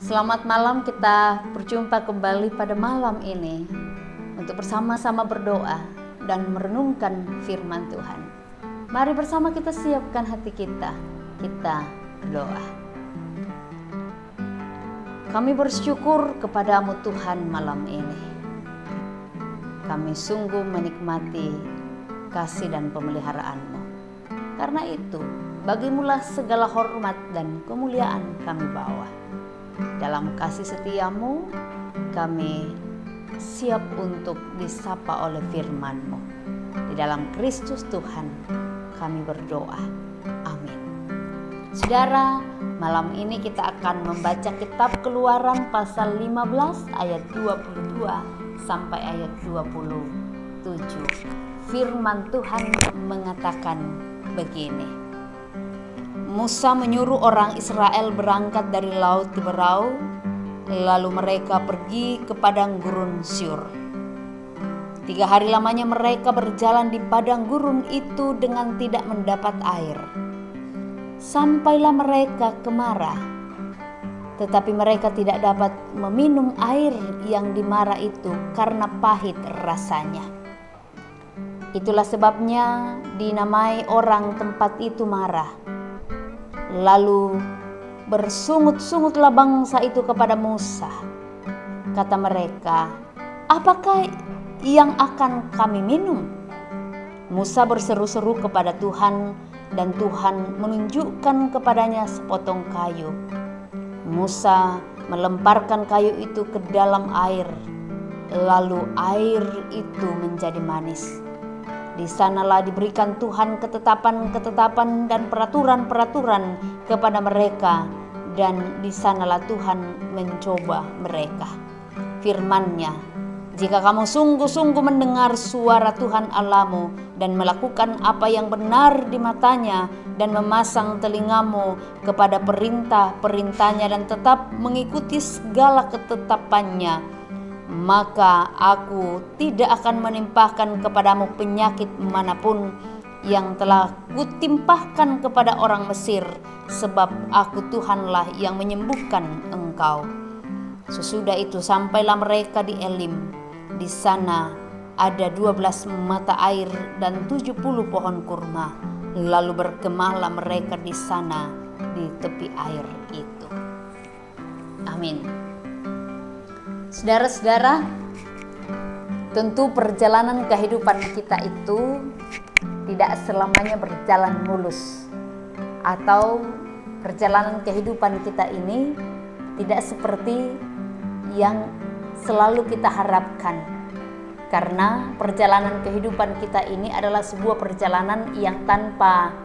Selamat malam, kita berjumpa kembali pada malam ini untuk bersama-sama berdoa dan merenungkan firman Tuhan. Mari bersama kita siapkan hati kita berdoa. Kami bersyukur kepadamu Tuhan malam ini. Kami sungguh menikmati kasih dan pemeliharaan-Mu. Karena itu, bagimulah segala hormat dan kemuliaan kami bawa. Dalam kasih setia-Mu, kami siap untuk disapa oleh firman-Mu. Di dalam Kristus Tuhan, kami berdoa. Amin. Saudara, malam ini kita akan membaca kitab Keluaran pasal 15 ayat 22 sampai ayat 27. Firman Tuhan mengatakan begini. Musa menyuruh orang Israel berangkat dari Laut Tiberau, lalu mereka pergi ke padang gurun Syur. 3 hari lamanya mereka berjalan di padang gurun itu dengan tidak mendapat air. Sampailah mereka ke Mara, tetapi mereka tidak dapat meminum air yang di Mara itu karena pahit rasanya. Itulah sebabnya dinamai orang tempat itu Mara. Lalu bersungut-sungutlah bangsa itu kepada Musa. Kata mereka, "Apakah yang akan kami minum?" Musa berseru-seru kepada Tuhan, dan Tuhan menunjukkan kepadanya sepotong kayu. Musa melemparkan kayu itu ke dalam air, lalu air itu menjadi manis. Di sanalah diberikan Tuhan ketetapan-ketetapan dan peraturan-peraturan kepada mereka, dan di sanalah Tuhan mencoba mereka. Firman-Nya, "Jika kamu sungguh-sungguh mendengar suara Tuhan Allahmu dan melakukan apa yang benar di matanya dan memasang telingamu kepada perintah-perintahnya dan tetap mengikuti segala ketetapannya, maka aku tidak akan menimpahkan kepadamu penyakit manapun yang telah kutimpahkan kepada orang Mesir, sebab aku Tuhanlah yang menyembuhkan engkau." Sesudah itu sampailah mereka di Elim. Di sana ada 12 mata air dan 70 pohon kurma. Lalu berkemahlah mereka di sana di tepi air itu. Amin. Saudara-saudara, tentu perjalanan kehidupan kita itu tidak selamanya berjalan mulus, atau perjalanan kehidupan kita ini tidak seperti yang selalu kita harapkan. Karena perjalanan kehidupan kita ini adalah sebuah perjalanan yang tanpa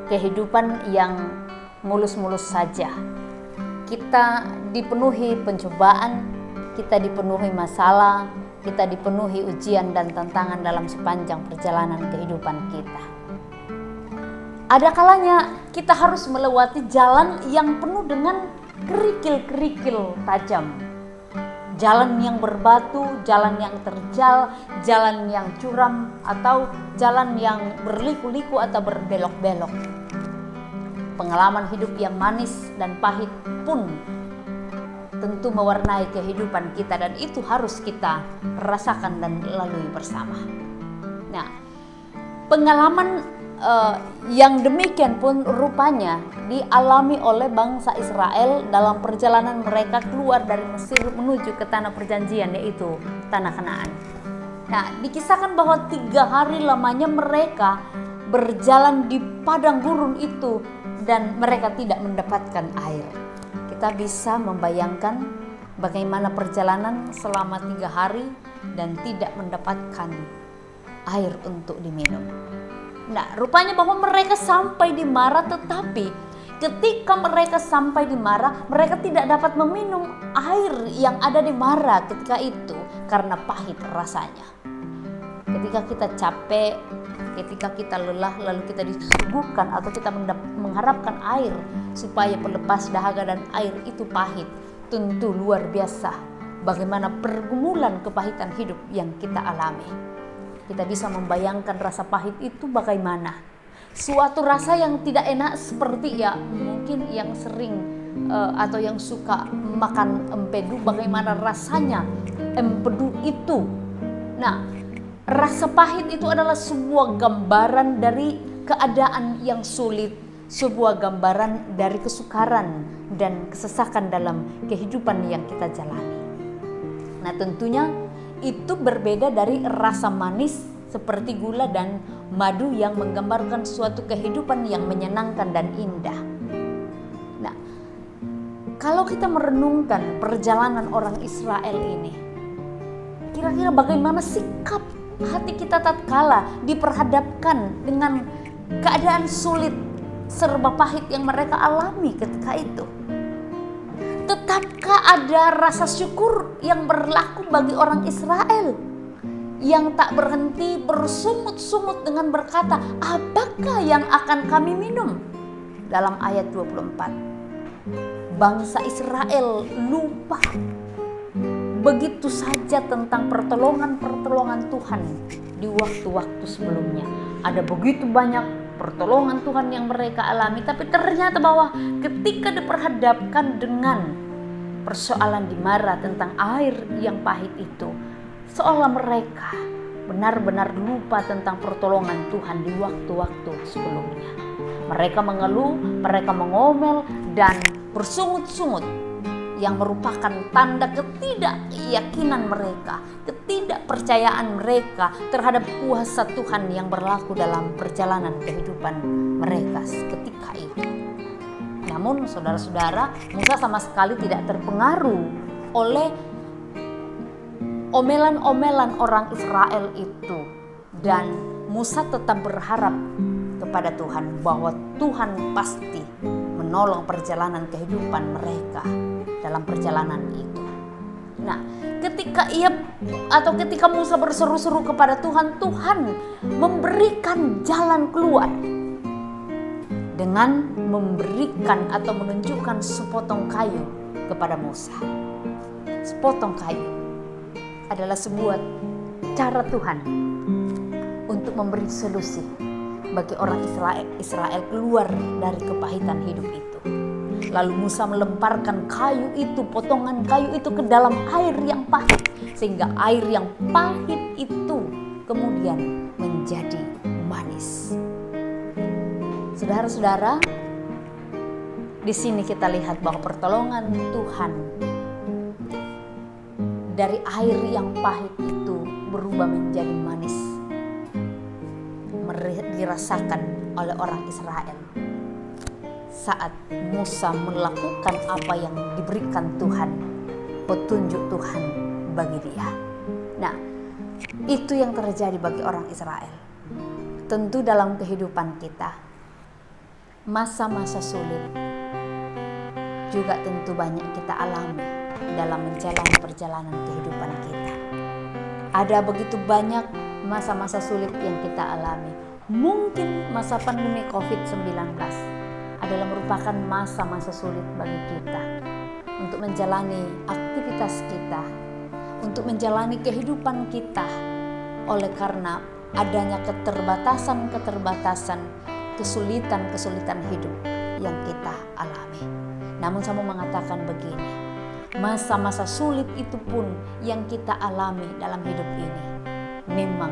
kehidupan yang mulus-mulus saja. Kita dipenuhi pencobaan, kita dipenuhi masalah, kita dipenuhi ujian dan tantangan dalam sepanjang perjalanan kehidupan kita. Ada kalanya kita harus melewati jalan yang penuh dengan kerikil-kerikil tajam. Jalan yang berbatu, jalan yang terjal, jalan yang curam, atau jalan yang berliku-liku atau berbelok-belok. Pengalaman hidup yang manis dan pahit pun tentu mewarnai kehidupan kita, dan itu harus kita rasakan dan lalui bersama. Nah, pengalaman yang demikian pun rupanya dialami oleh bangsa Israel dalam perjalanan mereka keluar dari Mesir menuju ke tanah perjanjian, yaitu tanah Kanaan. Nah, dikisahkan bahwa 3 hari lamanya mereka berjalan di padang gurun itu dan mereka tidak mendapatkan air. Kita bisa membayangkan bagaimana perjalanan selama 3 hari dan tidak mendapatkan air untuk diminum. Nah, rupanya bahwa mereka sampai di Mara, tetapi ketika mereka sampai di Mara, mereka tidak dapat meminum air yang ada di Mara ketika itu karena pahit rasanya. Ketika kita capek, ketika kita lelah, lalu kita disuguhkan atau kita mengharapkan air supaya pelepas dahaga dan air itu pahit, tentu luar biasa bagaimana pergumulan kepahitan hidup yang kita alami. Kita bisa membayangkan rasa pahit itu bagaimana. suatu rasa yang tidak enak seperti ya mungkin yang sering atau yang suka makan empedu, bagaimana rasanya empedu itu. Nah, rasa pahit itu adalah sebuah gambaran dari keadaan yang sulit, sebuah gambaran dari kesukaran dan kesesakan dalam kehidupan yang kita jalani. Nah, tentunya itu berbeda dari rasa manis seperti gula dan madu yang menggambarkan suatu kehidupan yang menyenangkan dan indah. Nah, kalau kita merenungkan perjalanan orang Israel ini, kira-kira bagaimana sikap hati kita tatkala diperhadapkan dengan keadaan sulit serba pahit yang mereka alami ketika itu? Tetapkah ada rasa syukur yang berlaku bagi orang Israel yang tak berhenti bersungut-sungut dengan berkata, apakah yang akan kami minum? Dalam ayat 24, bangsa Israel lupa begitu saja tentang pertolongan-pertolongan Tuhan di waktu-waktu sebelumnya. Ada begitu banyak pertolongan Tuhan yang mereka alami, tapi ternyata bahwa ketika diperhadapkan dengan persoalan di Mara tentang air yang pahit itu, seolah mereka benar-benar lupa tentang pertolongan Tuhan di waktu-waktu sebelumnya. Mereka mengeluh, mereka mengomel dan bersungut-sungut yang merupakan tanda ketidakyakinan mereka, ketidakpercayaan mereka terhadap kuasa Tuhan yang berlaku dalam perjalanan kehidupan mereka ketika itu. Namun saudara-saudara, Musa sama sekali tidak terpengaruh oleh omelan-omelan orang Israel itu, dan Musa tetap berharap kepada Tuhan bahwa Tuhan pasti menolong perjalanan kehidupan mereka dalam perjalanan itu. Nah, ketika Musa berseru-seru kepada Tuhan, Tuhan memberikan jalan keluar dengan memberikan atau menunjukkan sepotong kayu kepada Musa. Sepotong kayu adalah sebuah cara Tuhan untuk memberi solusi bagi orang Israel keluar dari kepahitan hidup itu. Lalu Musa melemparkan kayu itu, potongan kayu itu ke dalam air yang pahit, sehingga air yang pahit itu kemudian menjadi manis. Saudara-saudara, di sini kita lihat bahwa pertolongan Tuhan dari air yang pahit itu berubah menjadi manis, dirasakan oleh orang Israel saat Musa melakukan apa yang diberikan Tuhan, petunjuk Tuhan bagi dia. Nah, itu yang terjadi bagi orang Israel. Tentu dalam kehidupan kita, masa-masa sulit juga tentu banyak kita alami dalam menjalani perjalanan kehidupan kita. Ada begitu banyak masa-masa sulit yang kita alami. Mungkin masa pandemi COVID-19 adalah merupakan masa-masa sulit bagi kita untuk menjalani aktivitas kita, untuk menjalani kehidupan kita, oleh karena adanya keterbatasan, kesulitan hidup yang kita alami. Namun saya mau mengatakan begini, masa-masa sulit itu pun yang kita alami dalam hidup ini memang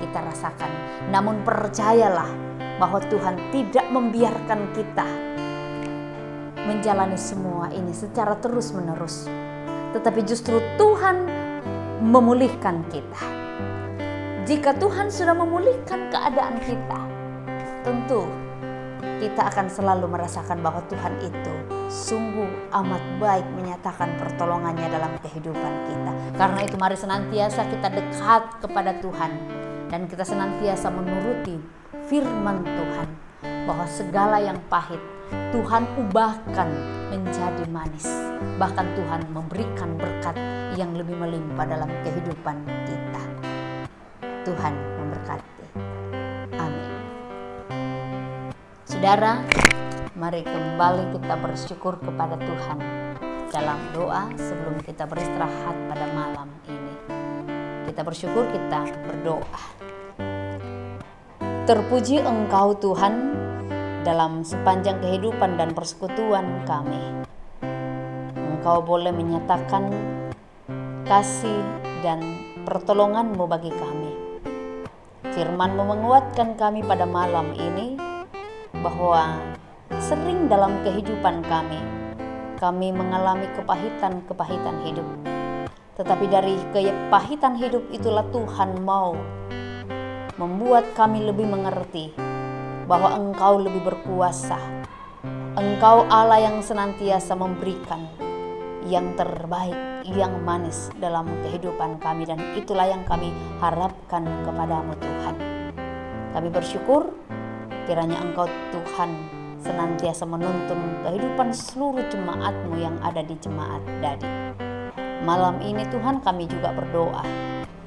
kita rasakan. Namun percayalah bahwa Tuhan tidak membiarkan kita menjalani semua ini secara terus-menerus, tetapi justru Tuhan memulihkan kita. Jika Tuhan sudah memulihkan keadaan kita, tentu kita akan selalu merasakan bahwa Tuhan itu sungguh amat baik menyatakan pertolongannya dalam kehidupan kita. Karena itu mari senantiasa kita dekat kepada Tuhan dan kita senantiasa menuruti firman Tuhan bahwa segala yang pahit Tuhan ubahkan menjadi manis. Bahkan Tuhan memberikan berkat yang lebih melimpah dalam kehidupan kita. Tuhan memberkati. Amin. Saudara, mari kembali kita bersyukur kepada Tuhan dalam doa sebelum kita beristirahat pada malam ini. Kita bersyukur, kita berdoa. Terpuji Engkau Tuhan dalam sepanjang kehidupan dan persekutuan kami. Engkau boleh menyatakan kasih dan pertolongan-Mu bagi kami. Firman-Mu menguatkan kami pada malam ini bahwa sering dalam kehidupan kami mengalami kepahitan-kepahitan hidup. Tetapi dari kepahitan hidup itulah Tuhan mau membuat kami lebih mengerti bahwa Engkau lebih berkuasa. Engkau Allah yang senantiasa memberikan yang terbaik, yang manis dalam kehidupan kami, dan itulah yang kami harapkan kepadamu Tuhan. Kami bersyukur kiranya Engkau Tuhan senantiasa menuntun kehidupan seluruh jemaat-Mu yang ada di jemaat Dadi. Malam ini Tuhan kami juga berdoa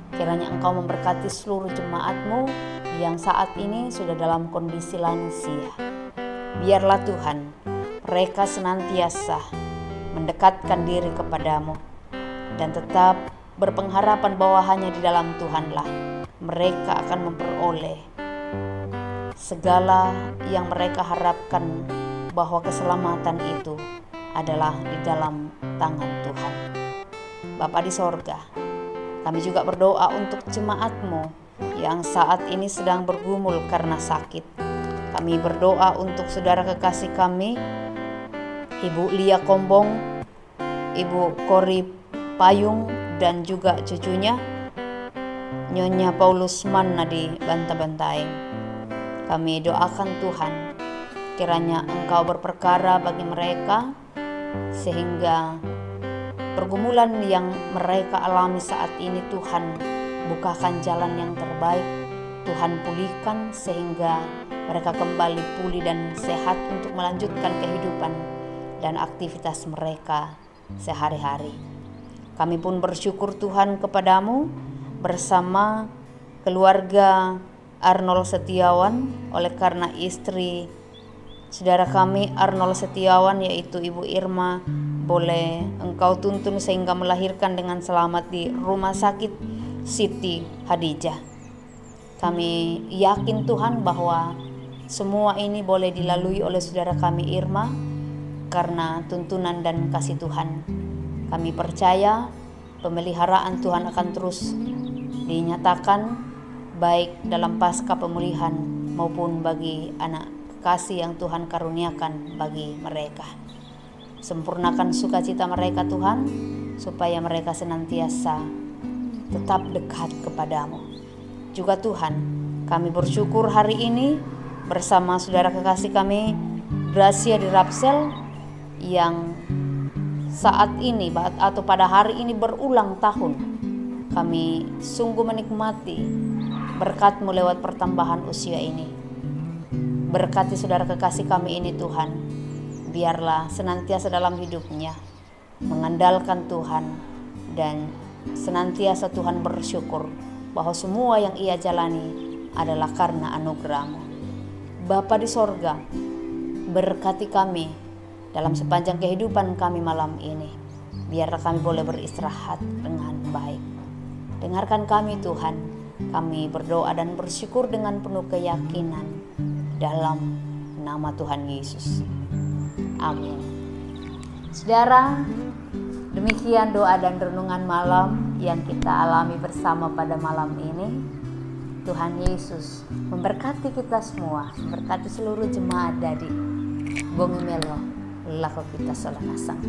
kiranya Engkau memberkati seluruh jemaat-Mu yang saat ini sudah dalam kondisi lansia. Biarlah Tuhan mereka senantiasa mendekatkan diri kepadamu dan tetap berpengharapan bahwa hanya di dalam Tuhanlah mereka akan memperoleh segala yang mereka harapkan, bahwa keselamatan itu adalah di dalam tangan Tuhan. Bapa di sorga, kami juga berdoa untuk jemaat-Mu yang saat ini sedang bergumul karena sakit. Kami berdoa untuk saudara kekasih kami, Ibu Lia Kombong, Ibu Kori Payung, dan juga cucunya Nyonya Paulus Manna di Banta-Bantaeng. Kami doakan Tuhan kiranya Engkau berperkara bagi mereka, sehingga pergumulan yang mereka alami saat ini Tuhan bukakan jalan yang terbaik. Tuhan pulihkan sehingga mereka kembali pulih dan sehat untuk melanjutkan kehidupan dan aktivitas mereka sehari-hari. Kami pun bersyukur Tuhan kepadamu bersama keluarga Arnold Setiawan, oleh karena istri saudara kami Arnold Setiawan yaitu Ibu Irma boleh Engkau tuntun sehingga melahirkan dengan selamat di Rumah Sakit Siti Hadijah. Kami yakin Tuhan bahwa semua ini boleh dilalui oleh saudara kami Irma karena tuntunan dan kasih Tuhan. Kami percaya pemeliharaan Tuhan akan terus dinyatakan baik dalam pasca pemulihan maupun bagi anak kasih yang Tuhan karuniakan bagi mereka. Sempurnakan sukacita mereka Tuhan, supaya mereka senantiasa tetap dekat kepadamu. Juga Tuhan, kami bersyukur hari ini bersama saudara kekasih kami Gracia di Rapsel yang saat ini atau pada hari ini berulang tahun. Kami sungguh menikmati berkat-Mu lewat pertambahan usia ini. Berkati saudara kekasih kami ini Tuhan, biarlah senantiasa dalam hidupnya mengandalkan Tuhan dan senantiasa Tuhan bersyukur bahwa semua yang ia jalani adalah karena anugerah-Mu. Bapa di sorga, berkati kami dalam sepanjang kehidupan kami malam ini. Biarlah kami boleh beristirahat dengan baik. Dengarkan kami Tuhan, kami berdoa dan bersyukur dengan penuh keyakinan dalam nama Tuhan Yesus. Amin. Saudara, demikian doa dan renungan malam yang kita alami bersama pada malam ini. Tuhan Yesus memberkati kita semua, memberkati seluruh jemaat Dadi. Bumi Melo, laku kita salah nasang.